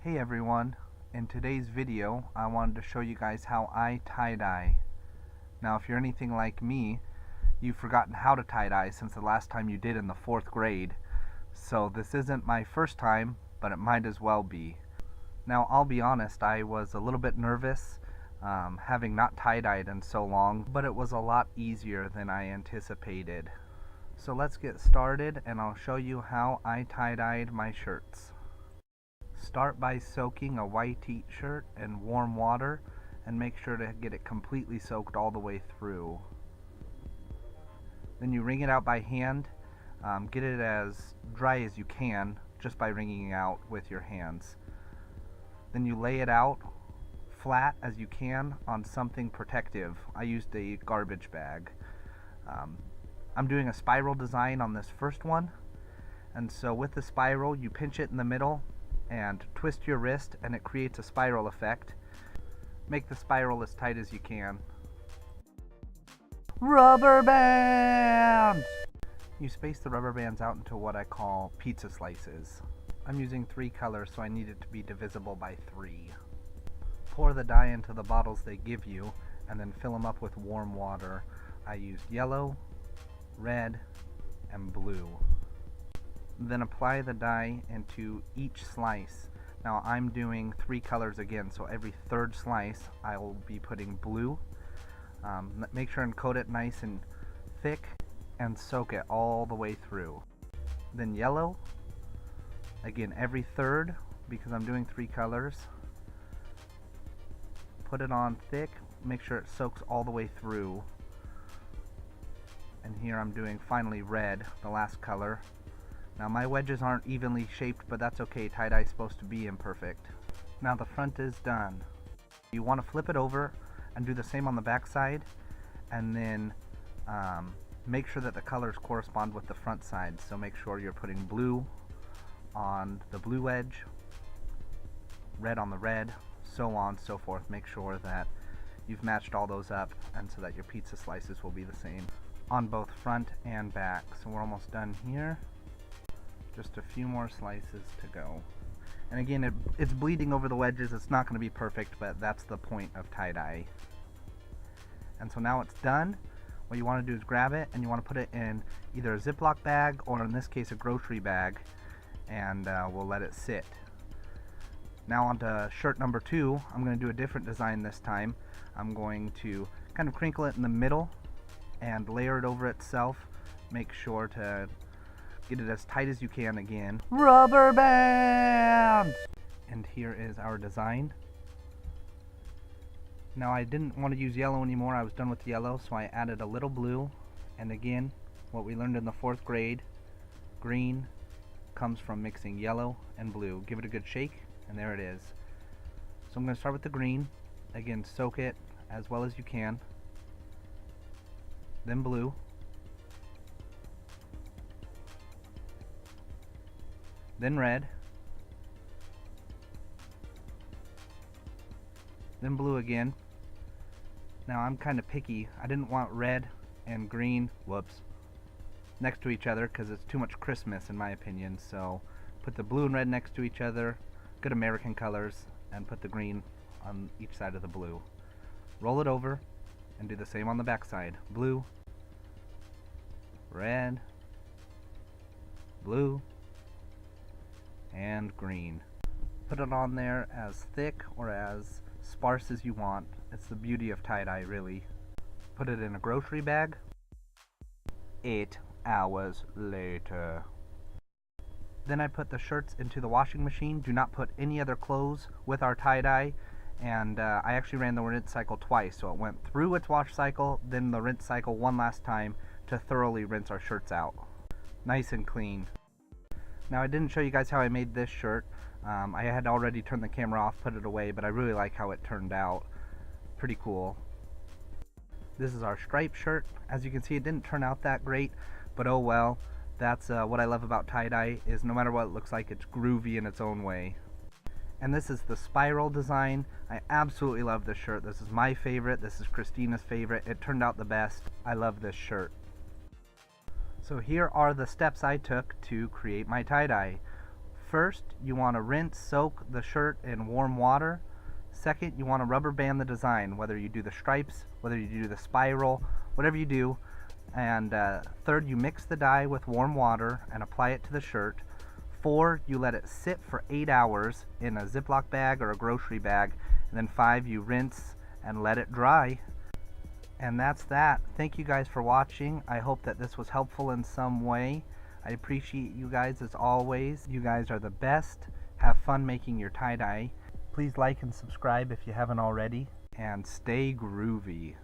Hey everyone, in today's video I wanted to show you guys how I tie-dye. Now if you're anything like me, you've forgotten how to tie-dye since the last time you did in the 4th grade. So this isn't my first time, but it might as well be. Now I'll be honest, I was a little bit nervous having not tie-dyed in so long, but it was a lot easier than I anticipated. So let's get started and I'll show you how I tie-dyed my shirts. Start by soaking a white t-shirt in warm water and make sure to get it completely soaked all the way through. Then you wring it out by hand. Get it as dry as you can just by wringing it out with your hands. Then you lay it out flat as you can on something protective. I used a garbage bag. I'm doing a spiral design on this first one, and so with the spiral you pinch it in the middle and twist your wrist and it creates a spiral effect. Make the spiral as tight as you can. Rubber bands! You space the rubber bands out into what I call pizza slices. I'm using 3 colors, so I need it to be divisible by 3. Pour the dye into the bottles they give you and then fill them up with warm water. I used yellow, red, and blue. Then apply the dye into each slice. Now I'm doing 3 colors again, so every 3rd slice I will be putting blue. Make sure and coat it nice and thick and soak it all the way through. Then yellow, again every 3rd because I'm doing 3 colors. Put it on thick, make sure it soaks all the way through. And here I'm doing finally red, the last color. Now my wedges aren't evenly shaped, but that's okay, tie-dye is supposed to be imperfect. Now the front is done. You want to flip it over and do the same on the back side, and then make sure that the colors correspond with the front side. So make sure you're putting blue on the blue edge, red on the red, so on, so forth. Make sure that you've matched all those up and so that your pizza slices will be the same on both front and back. So we're almost done here. Just a few more slices to go. And again, it's bleeding over the wedges. It's not going to be perfect, but that's the point of tie-dye. And so now it's done. What you want to do is grab it and you want to put it in either a Ziploc bag or in this case a grocery bag, and we'll let it sit. Now on to shirt number 2. I'm going to do a different design this time. I'm going to kind of crinkle it in the middle and layer it over itself. Make sure to get it as tight as you can again. Rubber bands! And here is our design. Now I didn't want to use yellow anymore. I was done with the yellow, so I added a little blue. And again, what we learned in the 4th grade, green comes from mixing yellow and blue. Give it a good shake, and there it is. So I'm going to start with the green. Again, soak it as well as you can. Then blue. Then red. Then blue again. Now I'm kind of picky. I didn't want red and green, next to each other because it's too much Christmas in my opinion. So put the blue and red next to each other, good American colors, and put the green on each side of the blue. Roll it over and do the same on the back side. Blue, red, blue, and green. Put it on there as thick or as sparse as you want. It's the beauty of tie-dye, really. Put it in a grocery bag. 8 hours later. Then I put the shirts into the washing machine. Do not put any other clothes with our tie-dye. And I actually ran the rinse cycle twice, so it went through its wash cycle, then the rinse cycle one last time to thoroughly rinse our shirts out. Nice and clean. Now I didn't show you guys how I made this shirt. I had already turned the camera off, put it away, but I really like how it turned out. Pretty cool. This is our striped shirt. As you can see, it didn't turn out that great, but oh well. That's what I love about tie-dye, is no matter what it looks like, it's groovy in its own way. And this is the spiral design. I absolutely love this shirt. This is my favorite. This is Christina's favorite. It turned out the best. I love this shirt. So here are the steps I took to create my tie-dye. First, you want to rinse, soak the shirt in warm water. Second, you want to rubber band the design, whether you do the stripes, whether you do the spiral, whatever you do. And third, you mix the dye with warm water and apply it to the shirt. 4, you let it sit for 8 hours in a Ziploc bag or a grocery bag. And then 5, you rinse and let it dry. And that's that. Thank you guys for watching. I hope that this was helpful in some way. I appreciate you guys as always. You guys are the best. Have fun making your tie-dye. Please like and subscribe if you haven't already. And stay groovy.